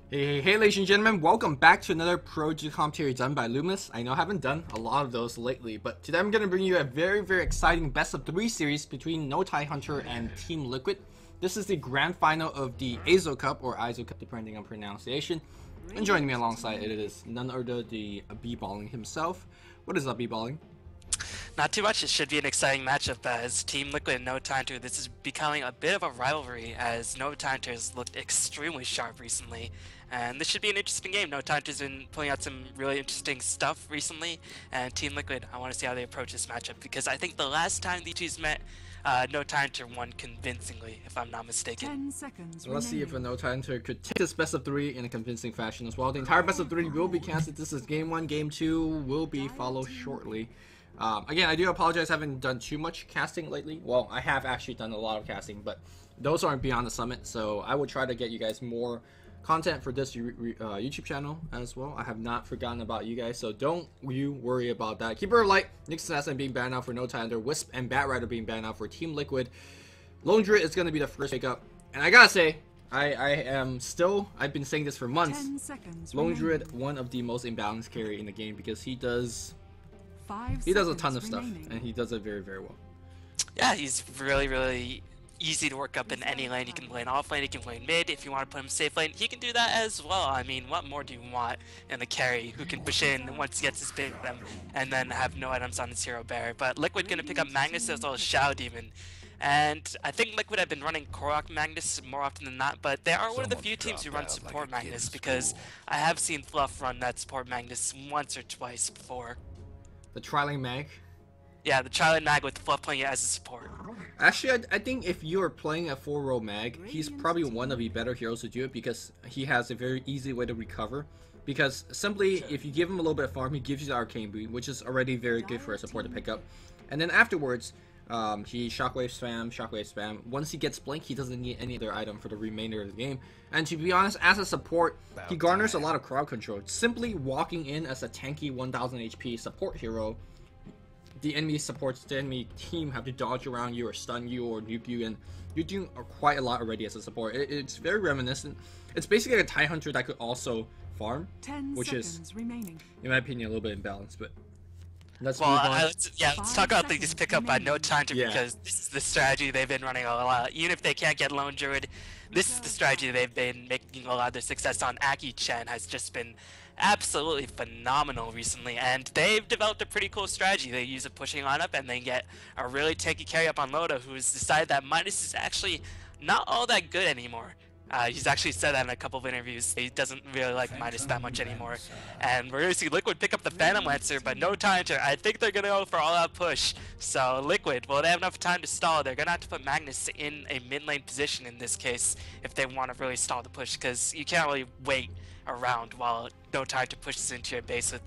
Hey, ladies and gentlemen, welcome back to another Pro commentary done by Luminous. I know I haven't done a lot of those lately, but today I'm going to bring you a very exciting best of 3 series between Tidehunter and Team Liquid. This is the grand final of the Eizo Cup, or Eizo Cup depending on pronunciation. And joining me alongside it is none other than the B-balling himself. What is up, B-balling? Not too much. It should be an exciting matchup as Team Liquid and Tidehunter. This is becoming a bit of a rivalry as Tidehunter has looked extremely sharp recently. And this should be an interesting game. Tidehunter's been pulling out some really interesting stuff recently. And Team Liquid, I want to see how they approach this matchup because I think the last time these two met, Tidehunter won convincingly, if I'm not mistaken. 10 seconds Let's see if a Tidehunter could take this best of 3 in a convincing fashion as well. The entire best of 3 will be cancelled. This is game 1. Game 2 will be followed shortly. Again, I do apologize, I haven't done too much casting lately. Well, I have actually done a lot of casting, but those aren't beyond the summit, so I will try to get you guys more content for this YouTube channel as well. I have not forgotten about you guys, so don't you worry about that. Keeper of Light, Nick Assassin being banned out for Tidehunter, Wisp and Batrider being banned out for Team Liquid. Lone Druid is going to be the first pickup, and I gotta say, I've been saying this for months, Lone Druid, one of the most imbalanced carry in the game because he does a ton of stuff, and he does it very well. Yeah, he's really easy to work up in any lane. He can play in off lane, he can play in mid. If you want to put him safe lane, he can do that as well. I mean, what more do you want in the carry who can push in once he gets his big item and then have no items on his hero bearer? But Liquid gonna pick up Magnus as well as Shadow Demon. And I think Liquid have been running Korok Magnus more often than not, but they are one of the few teams who run support Magnus because I have seen Fluff run that support Magnus once or twice before. The Triling Mag? Yeah, the Triling Mag with Fluff playing it as a support. Actually, I think if you are playing a 4-row Mag, he's probably one of the better heroes to do it because he has a very easy way to recover. Because simply, if you give him a little bit of farm, he gives you the Arcane Boot, which is already very good for a support to pick up. And then afterwards, he Shockwave spam. Once he gets Blink, he doesn't need any other item for the remainder of the game. And to be honest, as a support, he garners a lot of crowd control. Simply walking in as a tanky 1000 HP support hero, the enemy team have to dodge around you or stun you or nuke you, and you're doing quite a lot already as a support. It's very reminiscent. It's basically a Tidehunter that could also farm, which is, in my opinion, a little bit imbalanced, but let's move on. Let's talk about this pickup by Tidehunter because this is the strategy they've been running a lot. Even if they can't get Lone Druid, this is the strategy they've been making a lot of their success on. Aki Chen has just been absolutely phenomenal recently, and they've developed a pretty cool strategy. They use a pushing lineup and they get a really tanky carry up on Loda, who's decided that Midas is actually not all that good anymore. He's actually said that in a couple of interviews. He doesn't really like Midas that much anymore. And we're going to see Liquid pick up the Phantom Lancer, but Tidehunter, I think they're going to go for all-out push. So Liquid, well, they have enough time to stall. They're going to have to put Magnus in a mid-lane position in this case if they want to really stall the push, because you can't really wait around while Tidehunter pushes into your base with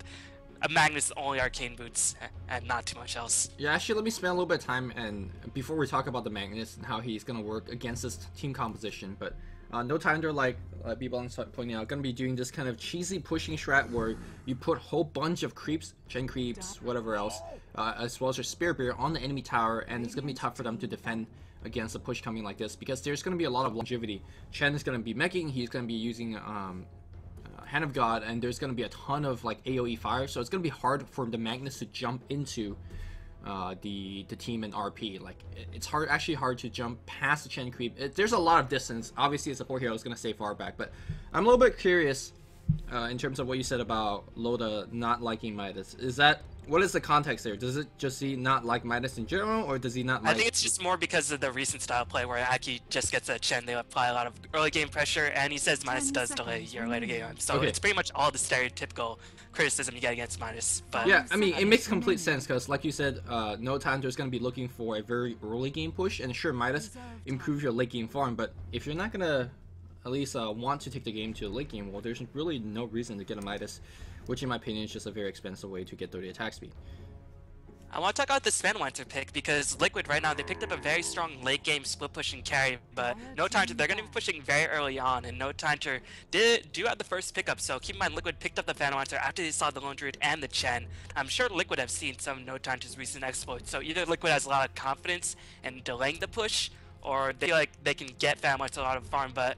a Magnus only arcane boots and not too much else. Yeah, actually, let me spend a little bit of time and before we talk about the Magnus and how he's going to work against this team composition, but Tidehunter, like B-Balling pointing out, going to be doing this kind of cheesy pushing strat where you put a whole bunch of creeps, chain creeps, whatever else, as well as your Spear Bear on the enemy tower, and it's going to be tough for them to defend against a push coming like this because there's going to be a lot of longevity. Chen is going to be meching, he's going to be using Hand of God, and there's going to be a ton of like AoE fire, so it's going to be hard for the Magnus to jump into the team in RP. Like it's actually hard to jump past the chain creep. There's a lot of distance. Obviously, a support hero is going to stay far back, but I'm a little bit curious in terms of what you said about Loda not liking Midas. What is the context there? Does it just he not like Midas in general, or does he not like... I think it's just more because of the recent style play where Aki just gets a Chen, they apply a lot of early game pressure, and he says Midas does delay your later game. So It's pretty much all the stereotypical criticism you get against Midas. But yeah, I mean, it makes complete sense because, like you said, Tidehunter is going to be looking for a very early game push, and sure, Midas improves your late game farm, but if you're not going to at least want to take the game to the late game, well, there's really no reason to get a Midas, which in my opinion is just a very expensive way to get 30 attack speed. I want to talk about the Phantom Lancer pick because Liquid right now, they picked up a very strong late game split push and carry, but Tidehunter, they're going to be pushing very early on, and Tidehunter do have the first pickup, so keep in mind Liquid picked up the Phantom Lancer after they saw the Lone Druid and the Chen. I'm sure Liquid have seen some of Tidehunter's recent exploits, so either Liquid has a lot of confidence in delaying the push, or they feel like they can get Phantom Lancer a lot of farm, but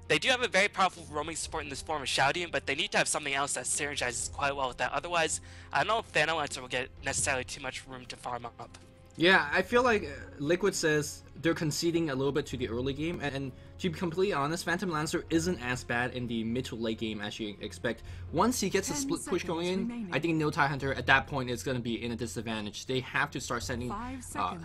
They do have a very powerful roaming support in this form of Shouting, but they need to have something else that synergizes quite well with that. Otherwise, I don't know if Thanalancer will get necessarily too much room to farm up. Yeah, I feel like Liquid says they're conceding a little bit to the early game, and to be completely honest, Phantom Lancer isn't as bad in the mid to late game as you expect. Once he gets a split push going in, I think no Tidehunter at that point is going to be in a disadvantage. They have to start sending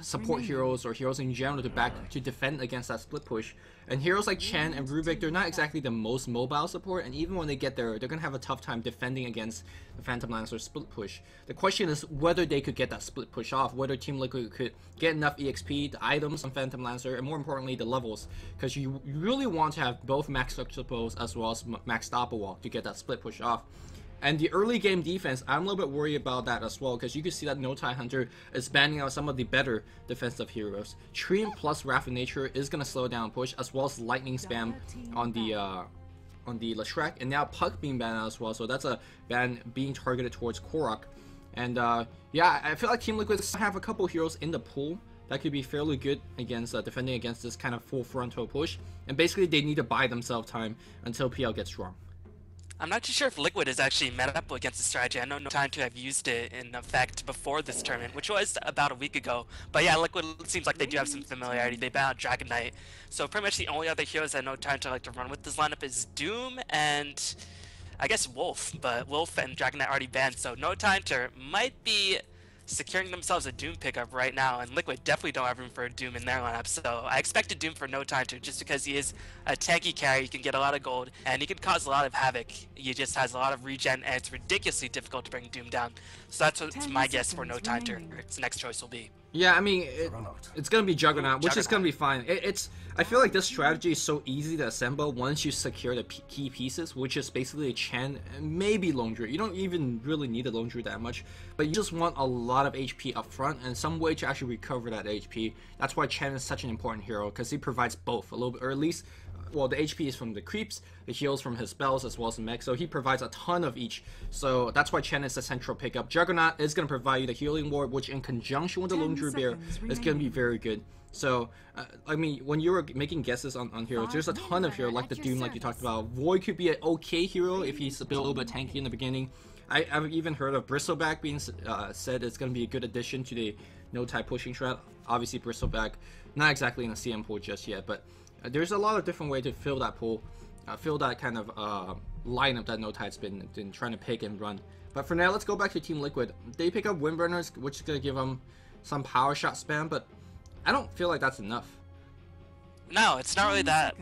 support heroes or heroes in general to defend against that split push. And heroes like Chen and Rubik, they're not exactly the most mobile support, and even when they get there, they're going to have a tough time defending against the Phantom Lancer split push. The question is whether they could get that split push off, whether Team Liquid could get enough EXP, the items on Phantom Lancer, and more importantly, the levels, because you really want to have both max Octopus as well as max Doppelwall to get that split push off. And the early game defense, I'm a little bit worried about that as well, because you can see that no Tidehunter is banning out some of the better defensive heroes. Treant plus Wrath of Nature is going to slow down push, as well as lightning spam on the Leshrac, and now Puck being banned out as well, so that's a ban being targeted towards Korok. And yeah, I feel like Team Liquid have a couple heroes in the pool that could be fairly good against defending against this kind of full frontal push, and basically they need to buy themselves time until PL gets strong. I'm not too sure if Liquid is actually met up against the strategy. I know no time to have used it in effect before this tournament, which was about a week ago. But yeah, Liquid seems like they do have some familiarity. They ban out Dragon Knight. So pretty much the only other heroes I know time to like to run with this lineup is Doom and I guess Wolf. But Wolf and Dragon Knight already banned, so no time to might be securing themselves a Doom pickup right now, and Liquid definitely don't have room for a Doom in their lineup, so I expected Doom for no time to, just because he is a tanky carry, he can get a lot of gold, and he can cause a lot of havoc. He just has a lot of regen, and it's ridiculously difficult to bring Doom down. So that's what's my guess for no time to its next choice will be. Yeah, I mean, it's going to be Juggernaut, which is going to be fine. I feel like this strategy is so easy to assemble once you secure the key pieces, which is basically a Chen and maybe Lone Druid. You don't even really need a Lone Druid that much, but you just want a lot of HP up front and some way to actually recover that HP. That's why Chen is such an important hero, because he provides both, a little bit, or at least, well, the HP is from the creeps, the heals from his spells, as well as the mech, so he provides a ton of each. So that's why Chen is the central pickup. Juggernaut is going to provide you the healing ward, which in conjunction with the Lone Druid Bear is going to be very good. So, I mean, when you were making guesses on heroes, there's a ton of heroes, like the Doom, like you talked about. Void could be an okay hero if he's a little bit tanky in the beginning. I've even heard of Bristleback being said it's going to be a good addition to the no-type pushing strat. Obviously, Bristleback, not exactly in the CM pool just yet, but there's a lot of different ways to fill that pool, fill that kind of lineup that no-type's been trying to pick and run. But for now, let's go back to Team Liquid. They pick up Windburners, which is going to give them some power shot spam, but I don't feel like that's enough. No, it's not really that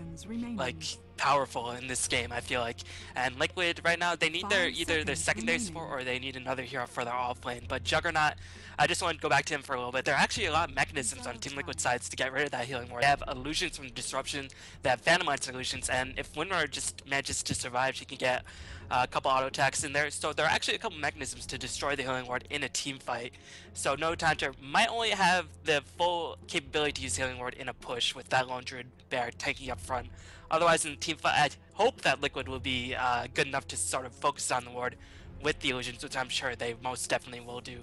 like powerful in this game, I feel like. And Liquid right now, they need either their secondary support or they need another hero for their off lane. But Juggernaut, I just want to go back to him for a little bit. There are actually a lot of mechanisms on Team Liquid sides to get rid of that healing ward. They have illusions from Disruption, they have Phantom Lancer illusions, and if Windrunner just manages to survive, she can get a couple auto attacks in there. So there are actually a couple mechanisms to destroy the healing ward in a team fight. So no Tidehunter might only have the full capability to use healing ward in a push with that Lone Druid Bear tanking up front. Otherwise, in team fight, I hope that Liquid will be good enough to sort of focus on the ward with the illusions, which I'm sure they most definitely will do.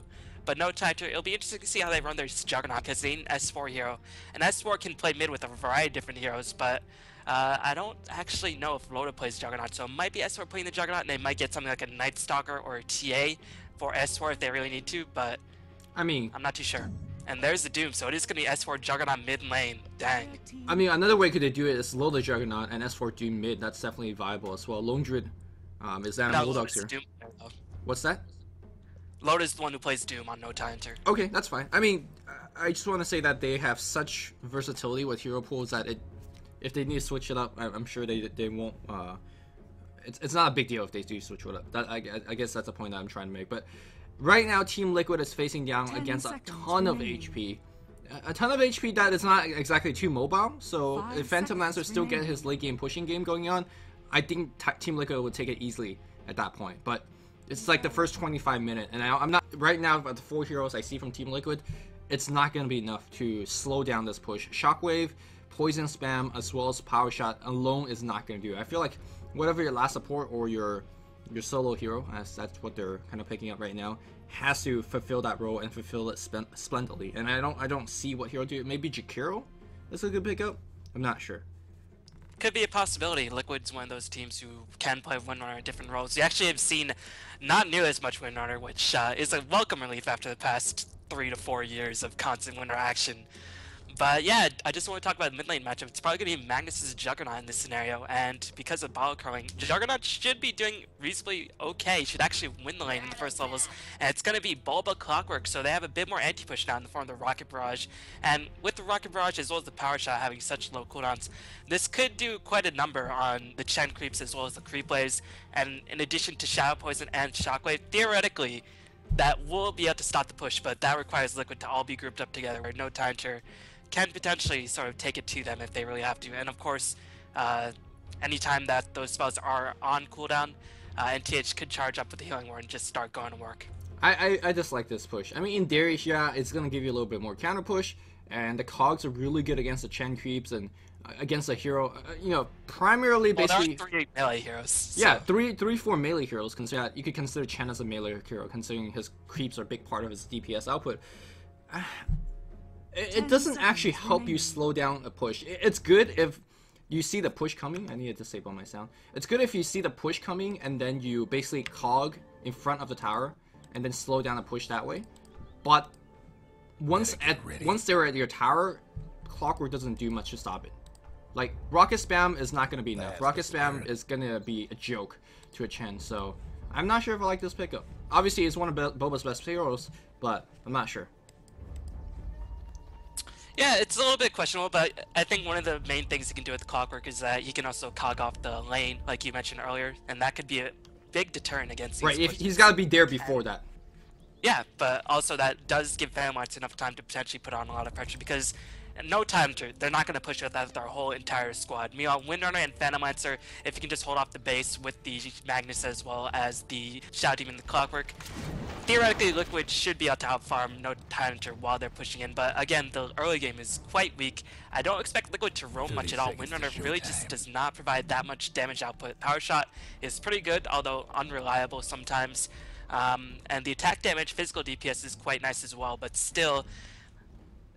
But no Tidehunter, it'll be interesting to see how they run their Juggernaut, because they need an S4 hero. And S4 can play mid with a variety of different heroes, but I don't actually know if Rota plays Juggernaut, so it might be S4 playing the Juggernaut, and they might get something like a Night Stalker or a TA for S4 if they really need to, but I mean, I'm not too sure. And there's the Doom, so it is going to be S4 Juggernaut mid lane. Dang. I mean, another way could they do it is load the Juggernaut and S4 Doom mid. That's definitely viable as well. Lone Druid is Admiralbulldog here. Doom, What's that? Loda's the one who plays Doom on no Tidehunter. Okay, that's fine. I mean, I just want to say that they have such versatility with hero pools that if they need to switch it up, I'm sure they won't. It's not a big deal if they do switch it up. I guess that's a point that I'm trying to make. But right now, Team Liquid is facing down against a ton of HP. A ton of HP that is not exactly too mobile. So if Phantom Lancer still get his late game pushing game going on, I think Team Liquid would take it easily at that point. But it's like the first 25 minutes, and I'm not right now. But the 4 heroes I see from Team Liquid, it's not going to be enough to slow down this push. Shockwave, Poison Spam, as well as Power Shot alone is not going to do it. I feel like whatever your last support or your solo hero, as that's what they're kind of picking up right now, has to fulfill that role and fulfill it splendidly. And I don't see what hero do it. Maybe Jakiro is a good pickup. I'm not sure. could be a possibility. Liquid's one of those teams who can play Windrunner in different roles. We actually have seen not nearly as much Windrunner, which is a welcome relief after the past 3 to 4 years of constant Windrunner action. But yeah, I just want to talk about the mid lane matchup. It's probably going to be Magnus's Juggernaut in this scenario, and because of bottle curling, Juggernaut should be doing reasonably okay. Should actually win the lane in the first levels, and it's going to be Bulba Clockwork, so they have a bit more anti-push now in the form of the Rocket Barrage. And with the Rocket Barrage as well as the Power Shot having such low cooldowns, this could do quite a number on the Chen creeps as well as the creep waves. And in addition to Shadow Poison and Shockwave, theoretically, that will be able to stop the push, but that requires Liquid to all be grouped up together, where no Tidehunter can potentially sort of take it to them if they really have to. And of course, anytime that those spells are on cooldown, NTH could charge up with the Healing Word and just start going to work. I just like this push. I mean, in theory, yeah, it's going to give you a little bit more counter push, and the cogs are really good against the Chen creeps and against a hero, you know, primarily basically... Well, there are 3 melee heroes. So. Yeah, 4 melee heroes. You could consider Chen as a melee hero, considering his creeps are a big part of his DPS output. It doesn't actually help you slow down a push. It's good if you see the push coming. I need to disable my sound. It's good if you see the push coming and then you basically cog in front of the tower and then slow down the push that way. But once they're at your tower, Clockwork doesn't do much to stop it. Like, rocket spam is not going to be enough. Rocket spam is going to be a joke to a Chen, so I'm not sure if I like this pickup. Obviously, it's one of Boba's best heroes, but I'm not sure. Yeah, it's a little bit questionable, but I think one of the main things he can do with Clockwork is that he can also cog off the lane, like you mentioned earlier, and that could be a big deterrent against these Right, he's got to be there before that. Yeah, but also that does give Phantomites enough time to potentially put on a lot of pressure, because no time to, they're not going to push with that with their whole entire squad. Meanwhile, Windrunner and Phantomites, if you can just hold off the base with the Magnus as well as the Shadow Demon and the Clockwork, theoretically Liquid should be able to outfarm no Tidehunter while they're pushing in, but again, the early game is quite weak. I don't expect Liquid to roam much at all. Windrunner really just does not provide that much damage output. Power Shot is pretty good, although unreliable sometimes. And the attack damage, physical DPS is quite nice as well, but still,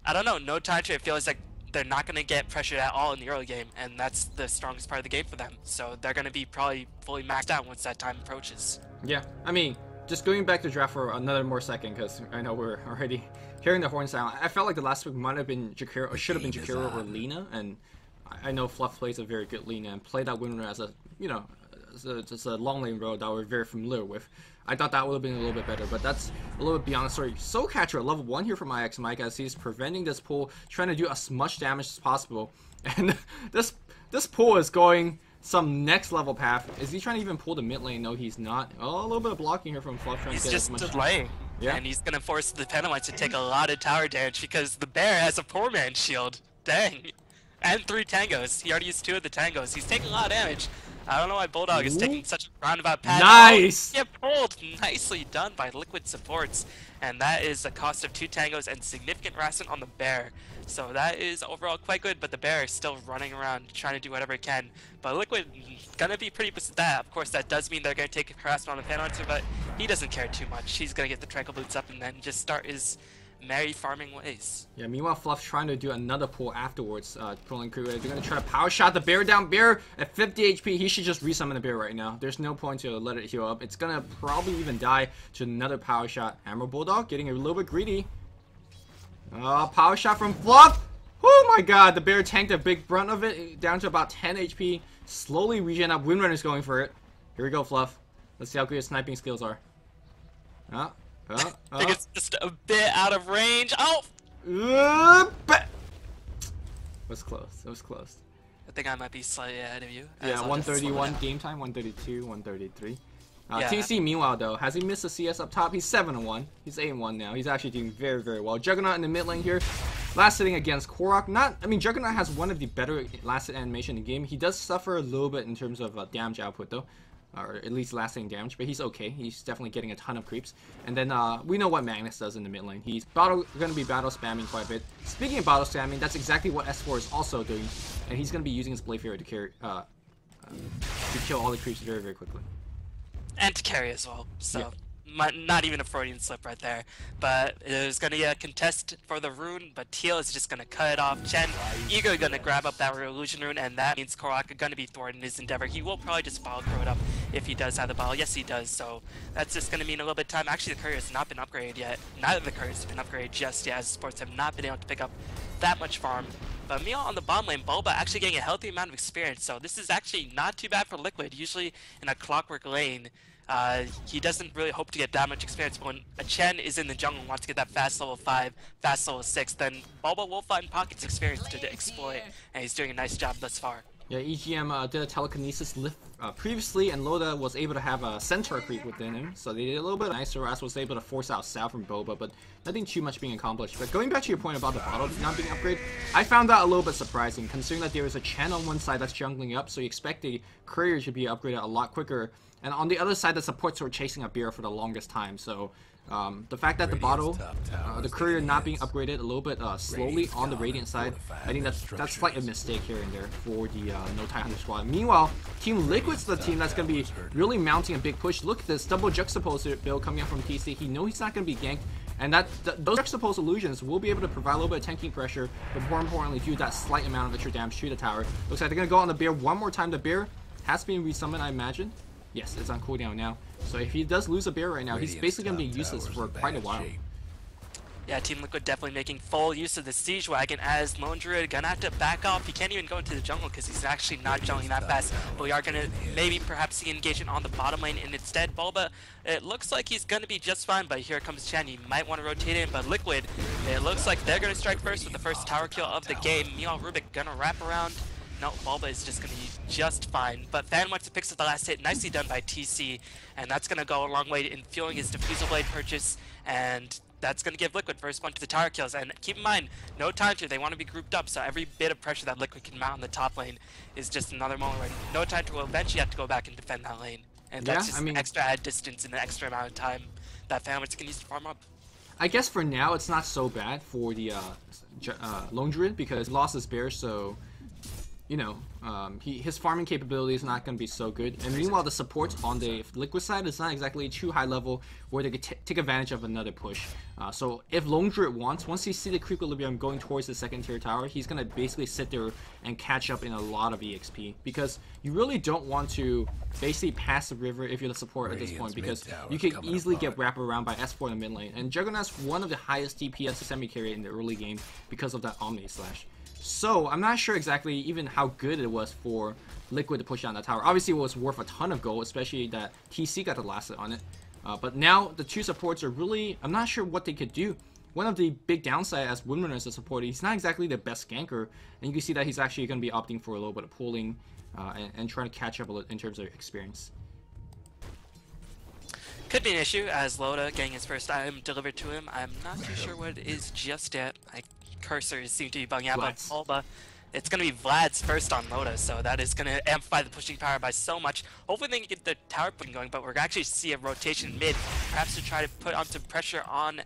I don't know, no Tidehunter, it feels like they're not going to get pressured at all in the early game, and that's the strongest part of the game for them. So they're going to be probably fully maxed out once that time approaches. Yeah, I mean, just going back to draft for another more second, because I know we're already hearing the horn sound. I felt like the last pick might have been Jakiro, or should have been Jakiro or Lina, and I know Fluff plays a very good Lina and played that Windrunner as a, you know, just a long lane road that we're very familiar with. I thought that would have been a little bit better, but that's a little bit beyond the story. Soul Catcher at level 1 here from IX Mike, as he's preventing this pull, trying to do as much damage as possible. And this pull is going some next level path. Is he trying to even pull the mid lane? No, he's not. Oh, a little bit of blocking here from Fluff. He's just delaying. Yeah. And he's going to force the Phantomites to take a lot of tower damage because the bear has a poor man's shield. Dang. And 3 tangos. He already used 2 of the tangos. He's taking a lot of damage. I don't know why Bulldog is taking such a roundabout path. Nice! Get pulled! Nicely done by Liquid supports. And that is a cost of 2 tangos and significant harassment on the bear. So that is overall quite good, but the bear is still running around trying to do whatever it can. But Liquid gonna be pretty pissed at that. Of course, that does mean they're gonna take harassment on the Phantomites, but he doesn't care too much. He's gonna get the Tranquil Boots up and then just start his merry farming ways. Yeah, meanwhile Fluff's trying to do another pull afterwards. Pulling crew. They're gonna try to power shot the bear down. Bear at 50 HP. He should just resummon the bear right now. There's no point to let it heal up. It's gonna probably even die to another power shot. Admiralbulldog getting a little bit greedy. Power shot from Fluff. Oh my god, the bear tanked a big brunt of it, down to about 10 HP. Slowly regen up. Windrunner's going for it. Here we go, Fluff. Let's see how good his sniping skills are. I think it's just a bit out of range. Oh! It was close. It was close. I think I might be slightly ahead of you. Yeah, 131 game time, 132, 133. TC, meanwhile, though, has he missed a CS up top? He's 7-1. He's 8-1 now. He's actually doing very, very well. Juggernaut in the mid lane here. Last hitting against Korok. Juggernaut has one of the better last hit animation in the game. He does suffer a little bit in terms of damage output, though. Or at least lasting damage, but he's okay. He's definitely getting a ton of creeps. And then we know what Magnus does in the mid lane. He's going to be battle spamming quite a bit. Speaking of battle spamming, that's exactly what S4 is also doing. And he's going to be using his Blade Fury to carry, to kill all the creeps very, very quickly. And to carry as well. So not even a Freudian slip right there. But there's going to be a contest for the rune, but Teal is just going to cut it off. Chen eagerly going to grab up that illusion rune, and that means Korok going to be thwarted in his endeavor. He will probably just bottle throw it up if he does have the bottle. Yes, he does. So that's just going to mean a little bit of time. Actually, the courier has not been upgraded yet. Neither of the couriers have been upgraded just yet, as supports have not been able to pick up that much farm. But meanwhile, on the bottom lane, Bulba actually getting a healthy amount of experience, so this is actually not too bad for Liquid. Usually in a clockwork lane, he doesn't really hope to get that much experience, but when a Chen is in the jungle and wants to get that fast level 5, fast level 6, then Bulba will find pockets of experience to exploit, and he's doing a nice job thus far. Yeah, EGM did a telekinesis lift previously, and Loda was able to have a centaur creep within him, so they did a little bit nicer. As was able to force out Sal from Boba, but nothing too much being accomplished. But going back to your point about the bottle not being upgraded, I found that a little bit surprising, considering that there is a Chen on one side that's jungling up, so you expect the courier to be upgraded a lot quicker, and on the other side, the supports were chasing a beer for the longest time. So the fact that the bottle, the courier not being upgraded a little bit slowly on the Radiant side, I think that's like a mistake here and there for the No Tidehunter squad. Meanwhile, Team Liquid's the team that's going to be really mounting a big push. Look at this double juxtaposed build coming up from TC. He knows he's not going to be ganked, and those juxtaposed illusions will be able to provide a little bit of tanking pressure, but more importantly, do that slight amount of extra damage to the tower. Looks like they're going to go on the bear one more time. The bear has been resummoned, I imagine. Yes, it's on cooldown now. So if he does lose a bear right now, he's basically going to be useless for quite a while. Yeah, Team Liquid definitely making full use of the Siege Wagon, as Lone Druid gonna have to back off. He can't even go into the jungle because he's actually not jungling that fast. But we are gonna maybe perhaps see engagement on the bottom lane, and instead Bulba, it looks like he's gonna be just fine, but here comes Chen. He might want to rotate in, but Liquid, it looks like they're gonna strike first with the first tower kill of the game. Meanwhile, Rubik gonna wrap around. No, Bulba is just going to be just fine. But Fan wants to pick up the last hit. Nicely done by TC. And that's going to go a long way in fueling his Diffusal Blade purchase. And that's going to give Liquid first one to the tower kills. And keep in mind, no Tidehunter, they want to be grouped up. So every bit of pressure that Liquid can mount on the top lane is just another moment where no Tidehunter will eventually have to go back and defend that lane. And that's just extra added distance and an extra amount of time that Fan can use to farm up. I guess for now, it's not so bad for the Lone Druid because he lost his bear, so... You know, his farming capability is not going to be so good. And meanwhile, the support on the Liquid side is not exactly too high level where they could take advantage of another push. So if Lone Druid once he see the creep equilibrium going towards the second tier tower, he's going to basically sit there and catch up in a lot of EXP. Because you really don't want to basically pass the river if you're the support at this point, because you can easily get wrapped around by S4 in the mid lane. And Juggernaut's one of the highest DPS semi-carry in the early game because of that Omni Slash. So, I'm not sure exactly even how good it was for Liquid to push down that tower. Obviously, it was worth a ton of gold, especially that TC got the last hit on it. But now, the two supports are really... I'm not sure what they could do. One of the big downside as Woodman as a support, he's not exactly the best ganker. And you can see that he's actually going to be opting for a little bit of pulling and trying to catch up a little in terms of experience. Could be an issue, as Loda getting his first item delivered to him. I'm not too sure what it is just yet. Cursors seem to be bugging out, but Bulba, it's going to be Vlad's first on Loda, so that is going to amplify the pushing power by so much. Hopefully they can get the tower pushing going, but we're going to actually see a rotation mid, perhaps to try to put on some pressure on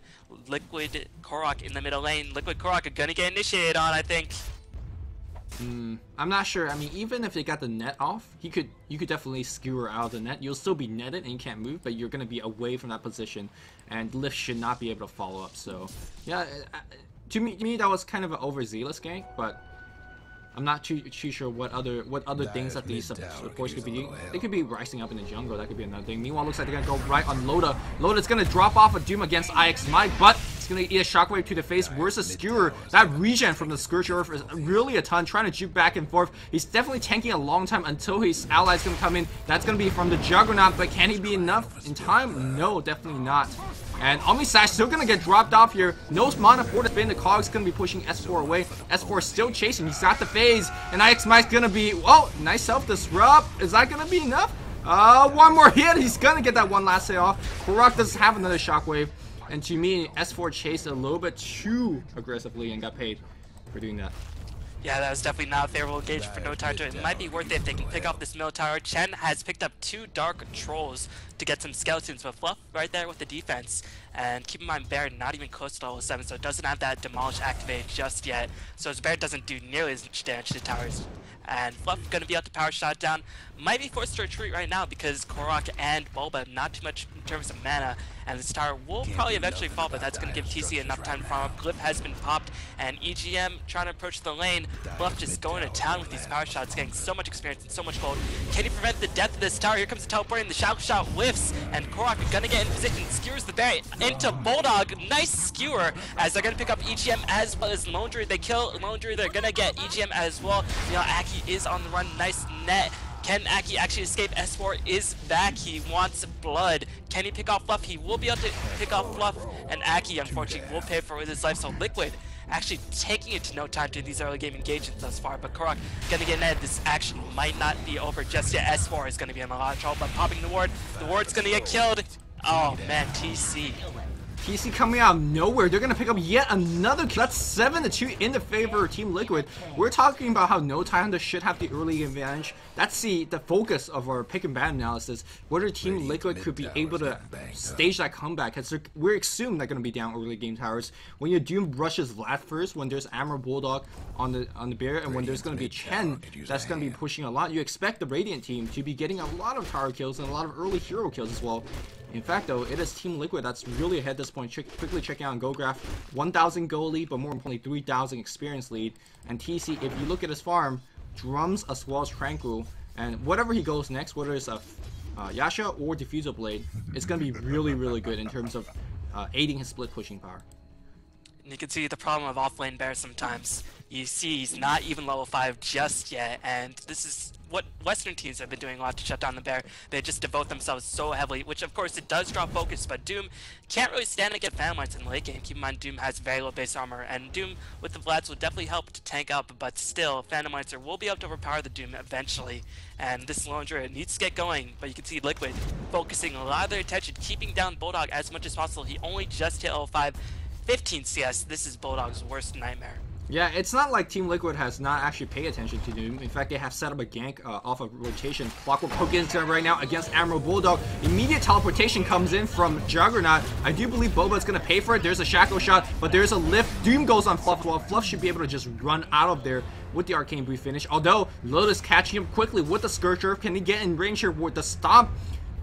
Liquid Korok in the middle lane. Liquid Korok are going to get initiated on, I think. I'm not sure. I mean, even if they got the net off, you could definitely skewer out of the net. You'll still be netted and you can't move, but you're going to be away from that position, and Lift should not be able to follow up. So, yeah... To me, that was kind of an overzealous gank, but I'm not too sure what other things that these supports could be doing. They could be rising up in the jungle. That could be another thing. Meanwhile, looks like they're gonna go right on Loda. Loda's gonna drop off a Doom against IX Mike, but it's gonna eat a shockwave to the face. Where's the skewer? That regen from the Scourge Earth is really a ton. Trying to juke back and forth. He's definitely tanking a long time until his ally's gonna come in. That's gonna be from the Juggernaut, but can he be enough in time? No, definitely not. And Omni Slash still gonna get dropped off here. No mana for the spin. The Cog's gonna be pushing S4 away. S4 still chasing. He's got the phase. And IX Mike's gonna be... Oh, nice self-disrupt. Is that gonna be enough? One more hit. He's gonna get that one last hit off. Korok does have another shockwave. And to me, S4 chased a little bit too aggressively and got paid for doing that. Yeah, that was definitely not a favorable gauge for No Tidehunter. It might be worth it if they can pick off this middle tower. Chen has picked up 2 Dark Trolls to get some skeletons, but Fluff right there with the defense. And keep in mind, Bear not even close to level 7, so it doesn't have that Demolish activated just yet. So his Bear doesn't do nearly as much damage to the towers. And Fluff going to be able to power shot down. Might be forced to retreat right now because Korok and Bulba have not too much in terms of mana. And this tower will probably eventually fall, but that's going to give TC enough time to farm up. Glyph has been popped, and EGM trying to approach the lane. Fluff just going to town with these power shots, getting so much experience and so much gold. Can he prevent the death of this tower? Here comes the teleporting, the Shadow Shot whiffs, and Korok going to get in position, skewers the Bear into Bulldog. Nice skewer, as they're going to pick up EGM as well as Lone Druid. They kill Lone Druid, they're going to get EGM as well. You know, Aki is on the run, nice net. Can Aki actually escape? S4 is back. He wants blood. Can he pick off Fluff? He will be able to pick off Fluff, and Aki, unfortunately, will pay for it with his life. So Liquid actually taking it to no time to these early game engagements thus far. But Korok gonna get netted. This action might not be over just yet. S4 is gonna be in a lot of trouble, but popping the ward's gonna get killed. Oh man, TC. TC coming out of nowhere. They're going to pick up yet another kill. That's 7-2 in the favor of Team Liquid. We're talking about how no Tidehunter should have the early advantage. That's the focus of our pick and ban analysis. Whether Team Liquid could be able to stage that comeback. We're assuming they're going to be down early game towers. When your Doom rushes Vlad first, when there's Admiralbulldog on the Bear, and when there's going to be Chen that's going to be pushing a lot, you expect the Radiant team to be getting a lot of tower kills and a lot of early hero kills as well. In fact, though, it is Team Liquid that's really ahead at this point. Quickly checking out on GoGraph, 1,000 gold lead, but more importantly, 3,000 experience lead. And TC, if you look at his farm, Drums as well as Tranquil, and whatever he goes next, whether it's a Yasha or Diffusal Blade, it's going to be really, really good in terms of aiding his split pushing power. And you can see the problem of off-lane Bear sometimes. You see he's not even level 5 just yet, and this is what Western teams have been doing a lot to shut down the Bear. They just devote themselves so heavily, which of course it does drop focus, but Doom can't really stand against Phantom Knights in the late game. Keep in mind Doom has very low base armor, and Doom with the Vlads will definitely help to tank up, but still, Phantom Knights will be able to overpower the Doom eventually, and this Lone Druid needs to get going, but you can see Liquid focusing a lot of their attention, keeping down Bulldog as much as possible. He only just hit level 5, 15 CS. This is Bulldog's worst nightmare. Yeah, it's not like Team Liquid has not actually paid attention to Doom. In fact, they have set up a gank off of rotation. Clockwork poke into right now against Admiralbulldog. Immediate teleportation comes in from Juggernaut. I do believe Boba's going to pay for it. There's a Shackle Shot, but there's a lift. Doom goes on Fluff. Well, Fluff should be able to just run out of there with the Arcane Brief finish. Although, Lotus catching him quickly with the Scourger. Can he get in range here with the Stomp?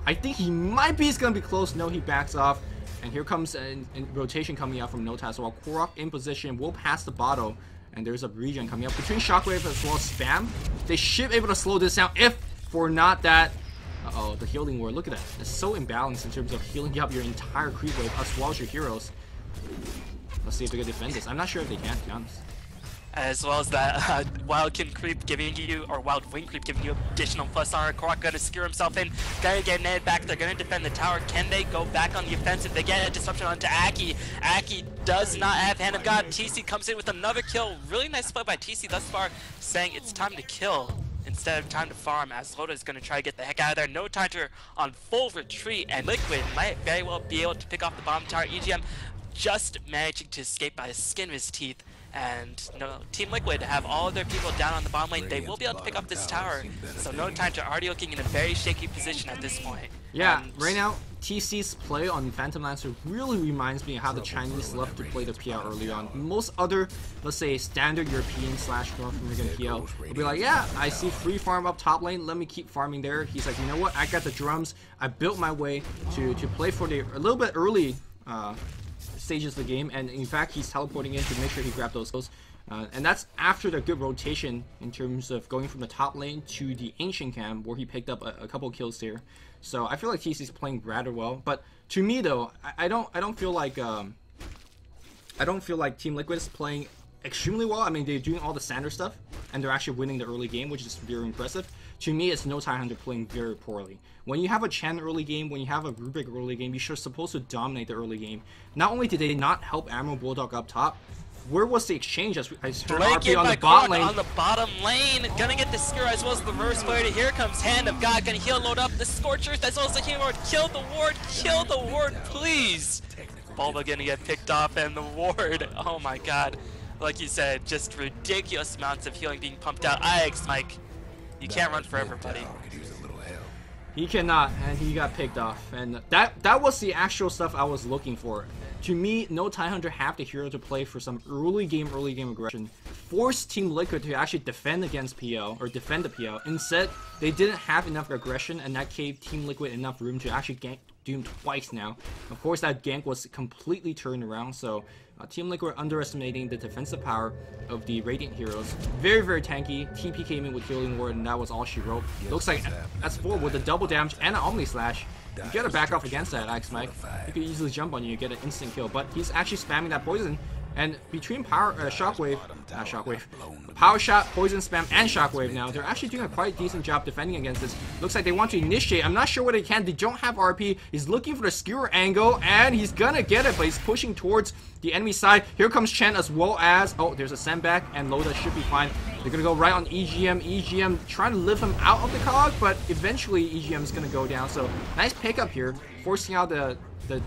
I think he might be. He's going to be close. No, he backs off. And here comes a rotation coming out from Notas. So while Korok in position will pass the bottle. And there's a regen coming up between Shockwave as well as Spam. They should be able to slow this down if for not that. Uh-oh, the healing ward. Look at that. It's so imbalanced in terms of healing up your entire creep wave as well as your heroes. Let's see if they can defend this. I'm not sure if they can, to be honest. As well as that Wildkin creep giving you, or Wild Wing creep giving you additional plus armor. Korok gonna secure himself in, gonna get netted back. They're gonna defend the tower. Can they go back on the offensive? They get a disruption onto Aki. Aki does not have Hand of God. TC comes in with another kill. Really nice play by TC thus far, saying it's time to kill instead of time to farm, as Loda is going to try to get the heck out of there. No Tidehunter on full retreat, and Liquid might very well be able to pick off the bottom tower. EGM just managing to escape by the skin of his teeth. And no, Team Liquid have all of their people down on the bottom lane. They will be able to pick up this tower. So no Tidehunter already looking in a very shaky position at this point. Yeah, and right now, TC's play on Phantom Lancer really reminds me of how the Chinese love to play the PL early on. Most other, let's say, standard European / North American PL will be like, yeah, I see free farm up top lane, let me keep farming there. He's like, you know what, I got the drums, I built my way to play for a little bit early stages of the game, and in fact, he's teleporting in to make sure he grabs those kills. And that's after the good rotation in terms of going from the top lane to the Ancient Camp, where he picked up a couple kills there. So I feel like TC's playing rather well. But to me though, I don't feel like Team Liquid is playing extremely well. I mean, they're doing all the standard stuff, and they're actually winning the early game, which is very impressive. To me, it's no Tidehunter playing very poorly. When you have a Chen early game, when you have a Rubik early game, you're supposed to dominate the early game. Not only did they not help Admiralbulldog up top, where was the exchange? I heard RP on the bot lane. On the bottom lane, gonna get the Skewer as well as the reverse flare. Here comes Hand of God, gonna heal, load up the Scorchers as well as the Healing Ward. Kill the ward, please. Bulba gonna get picked off, and the ward. Oh my god. Like you said, just ridiculous amounts of healing being pumped out. Mike, you can't run forever, buddy. He cannot, and he got picked off. And that was the actual stuff I was looking for. To me, no Tidehunter have the hero to play for some early game aggression. Force Team Liquid to actually defend against PL, or defend the PL. Instead, they didn't have enough aggression, and that gave Team Liquid enough room to actually gank Doom twice now. Of course, that gank was completely turned around, so Team Liquid underestimating the defensive power of the Radiant heroes. Very, very tanky. TP came in with Healing Ward, and that was all she wrote. Looks like S4 with a double damage and an Omni Slash. You gotta back off against that, Axe Mike. He could easily jump on you and get an instant kill, but he's actually spamming that poison. And between Power Shot, Poison Spam, and Shockwave now, they're actually doing a quite decent job defending against this. Looks like they want to initiate. I'm not sure what they can. They don't have RP. He's looking for the skewer angle, and he's gonna get it, but he's pushing towards the enemy side. Here comes Chen as well as... Oh, there's a sandbag, and Loda should be fine. They're gonna go right on EGM. EGM trying to lift him out of the cog, but eventually EGM is gonna go down. So, nice pickup here, forcing out the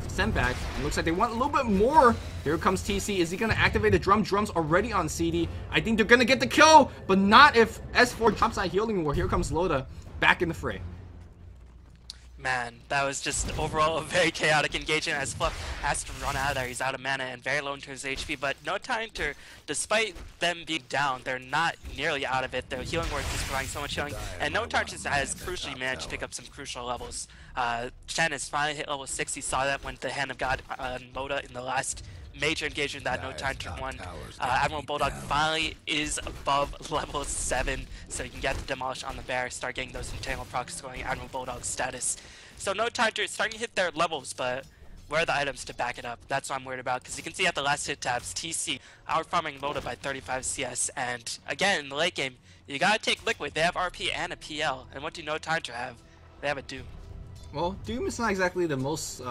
sandbag. It looks like they want a little bit more. Here comes TC. Is he going to activate the drum? Drum's already on CD. I think they're going to get the kill, but not if S4 drops that Healing Ward. Here comes Loda back in the fray. Man, that was just overall a very chaotic engagement as Fluff has to run out of there. He's out of mana and very low in terms of HP, but no Tidehunter, despite them being down, they're not nearly out of it. Their Healing Ward is providing so much healing, and no Tidehunter has crucially managed to pick up some crucial levels. Chen has finally hit level 6. He saw that when the Hand of God on Loda in the last major engagement that no Tidehunter won. Admiralbulldog finally is above level 7, so you can get the demolish on the bear, start getting those internal procs going, Admiralbulldog status. So no Tidehunter is starting to hit their levels, but where are the items to back it up? That's what I'm worried about, because you can see at the last hit tabs, TC outfarming Loda by 35 CS, and again, in the late game, you gotta take Liquid. They have RP and a PL, and what do no Tidehunter have? They have a Doom. Well, Doom is not exactly the most,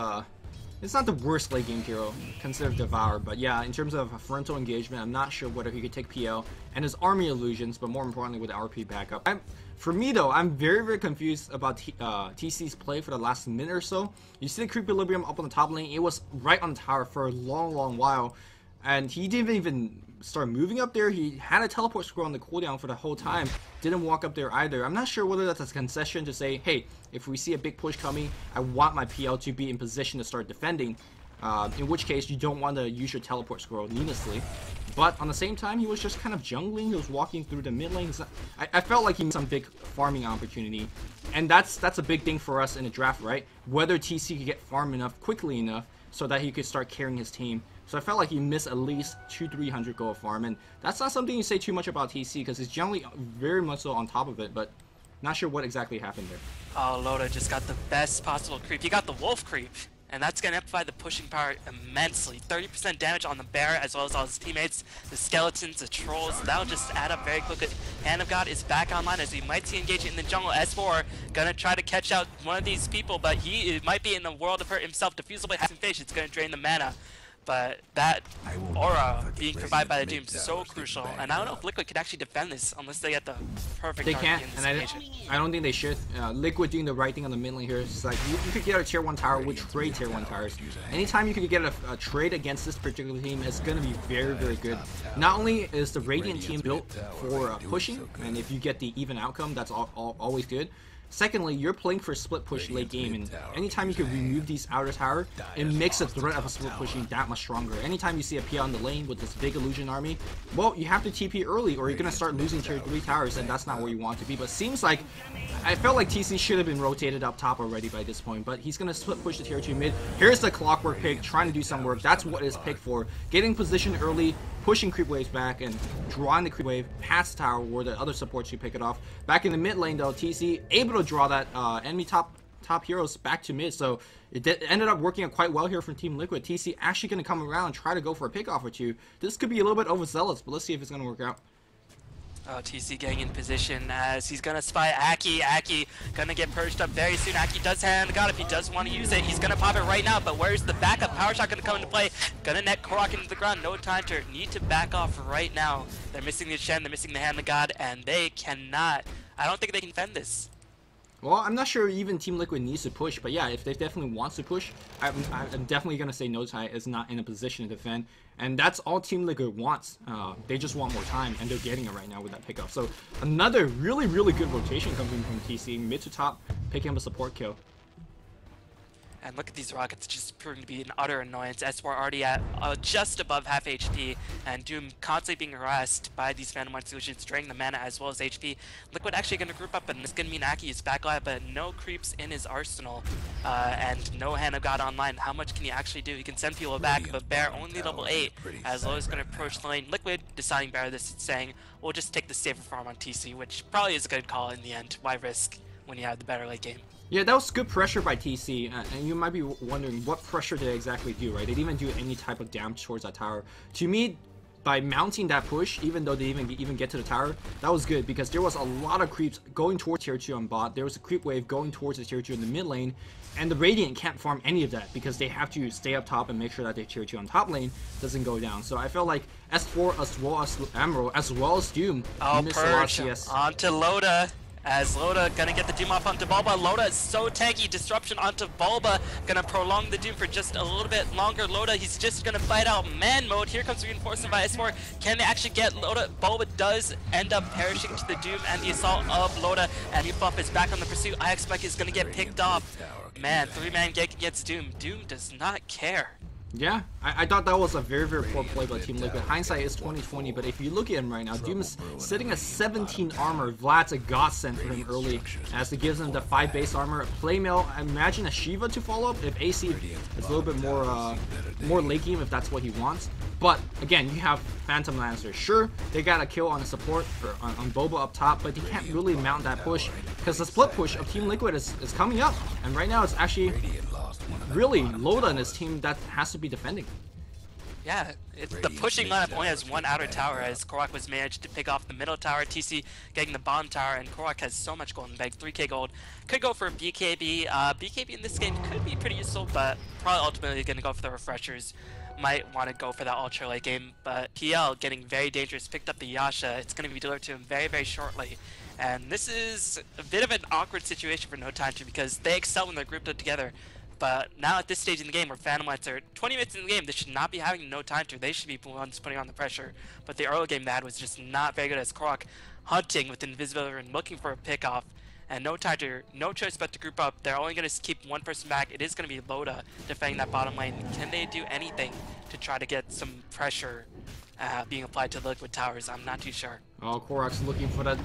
it's not the worst late game hero, considered Devour, but yeah, in terms of frontal engagement, I'm not sure whether he could take PL and his army illusions, but more importantly with the RP backup. For me though, I'm very, very confused about TC's play for the last minute or so. You see the Creep Equilibrium up on the top lane, it was right on the tower for a long, long while, and he didn't even start moving up there. He had a teleport scroll on the cooldown for the whole time, didn't walk up there either. I'm not sure whether that's a concession to say, hey, if we see a big push coming, I want my PL to be in position to start defending, in which case you don't want to use your teleport scroll needlessly. But on the same time, he was just kind of jungling. He was walking through the mid lane. I felt like he missed some big farming opportunity, and that's a big thing for us in the draft, right? Whether TC could get farm enough quickly enough so that he could start carrying his team. So I felt like he missed at least 200-300 gold farm, and that's not something you say too much about TC because he's generally very much so on top of it, but not sure what exactly happened there. Oh, Loda just got the best possible creep. He got the wolf creep, and that's going to amplify the pushing power immensely. 30% damage on the bear as well as all his teammates, the skeletons, the trolls. That'll just add up very quickly. Hand of God is back online as we might see engaging in the jungle. S4 gonna try to catch out one of these people, but he might be in the world of hurt himself. Diffusal Blade has some fish. It's going to drain the mana. But that aura being provided by the Doom is so crucial, and I don't know if Liquid could actually defend this unless they get the perfect They target can't, in this and occasion. I don't think they should. Liquid doing the right thing on the mid lane here. It's like you could get a tier 1 tower with trade tier 1 towers. Anytime you could get a trade against this particular team, it's going to be very, very good. Not only is the Radiant team built for pushing, and if you get the even outcome, that's always good. Secondly, you're playing for a split push late game, and anytime you can remove these outer tower, it makes the threat of a split pushing that much stronger. Anytime you see a PL on the lane with this big illusion army, well, you have to TP early or you're going to start losing tier 3 towers, and that's not where you want to be. But seems like, I felt like TC should have been rotated up top already by this point, but he's going to split push the tier 2 mid. Here's the Clockwork pick, trying to do some work. That's what it's picked for. Getting position early, pushing creep waves back, and drawing the creep wave past tower where the other supports should pick it off. Back in the mid lane though, TC able to draw that enemy top heroes back to mid, so it ended up working out quite well here from Team Liquid. TC actually going to come around and try to go for a pick off or two. This could be a little bit overzealous, but let's see if it's going to work out. Oh, TC getting in position as he's gonna spy Aki. Aki gonna get purged up very soon. Aki does hand God if he does want to use it. He's gonna pop it right now, but where's the backup? Power shot gonna come into play. Gonna net Korok into the ground. No time to need to back off right now. They're missing the Shen, they're missing the Hand of God, and they cannot. I don't think they can defend this. Well, I'm not sure even Team Liquid needs to push, but yeah, if they definitely want to push, I'm definitely going to say NoTide is not in a position to defend, and that's all Team Liquid wants. They just want more time, and they're getting it right now with that pickup. So another really, really good rotation coming from TC, mid to top, picking up a support kill. And look at these rockets just proving to be an utter annoyance. S4 already at just above half HP, and Doom constantly being harassed by these Phantom White solutions, draining the mana as well as HP. Liquid actually going to group up, and this is going to mean Aki is backlight, but no creeps in his arsenal, and no Hand of God online. How much can he actually do? He can send people back, but Bear only level 8, as Low is going to approach the lane. Liquid deciding Bear this is saying, we'll just take the safer farm on TC, which probably is a good call in the end. Why risk when you have the better late game? Yeah, that was good pressure by TC, and you might be wondering what pressure did they exactly do, right? They didn't even do any type of damage towards that tower. To me, by mounting that push, even though they even get to the tower, that was good because there was a lot of creeps going towards tier 2 on bot. There was a creep wave going towards the tier 2 in the mid lane, and the Radiant can't farm any of that because they have to stay up top and make sure that the tier 2 on top lane doesn't go down. So I felt like S4 as well as Admiral as well as Doom missed a lot of CS. Onto Loda. As Loda gonna get the Doom off onto Bulba. Loda is so tanky. Disruption onto Bulba. Gonna prolong the Doom for just a little bit longer. Loda, he's just gonna fight out man mode. Here comes reinforcement by S4. Can they actually get Loda? Bulba does end up perishing to the Doom and the assault of Loda. And Buff is back on the pursuit. I expect he's gonna get picked off. Man, 3-man gank against Doom. Doom does not care. Yeah, I thought that was a very, very poor play by Team Liquid. Hindsight is 20/20, but if you look at him right now, Doom is sitting at 17 armor. Vlad's a godsend for him early, as it gives him the 5 base armor. Playmail, imagine a Shiva to follow up if AC is a little bit more late game if that's what he wants. But again, you have Phantom Lancer. Sure, they got a kill on the support on Boba up top, but they can't really mount that push because the split push of Team Liquid is coming up, and right now it's actually really Loda and his team that has to be defending. Yeah, the pushing lineup only has one outer tower as Korok was managed to pick off the middle tower, TC getting the bottom tower, and Korok has so much gold in the bag, 3k gold. Could go for BKB. BKB in this game could be pretty useful, but probably ultimately going to go for the refreshers. Might want to go for that ultra late game, but PL getting very dangerous, picked up the Yasha. It's going to be delivered to him very, very shortly. And this is a bit of an awkward situation for NoTime because they excel when they're grouped up together. But now at this stage in the game where Phantom Lights are 20 minutes in the game, they should not be having no time to. They should be the ones putting on the pressure. But the early game they had was just not very good as Korok hunting with Invisibility and looking for a pick-off. And no choice but to group up. They're only going to keep one person back. It is going to be Loda defending that bottom lane. Can they do anything to try to get some pressure being applied to the Liquid towers? I'm not too sure. Oh, Korok's looking for that.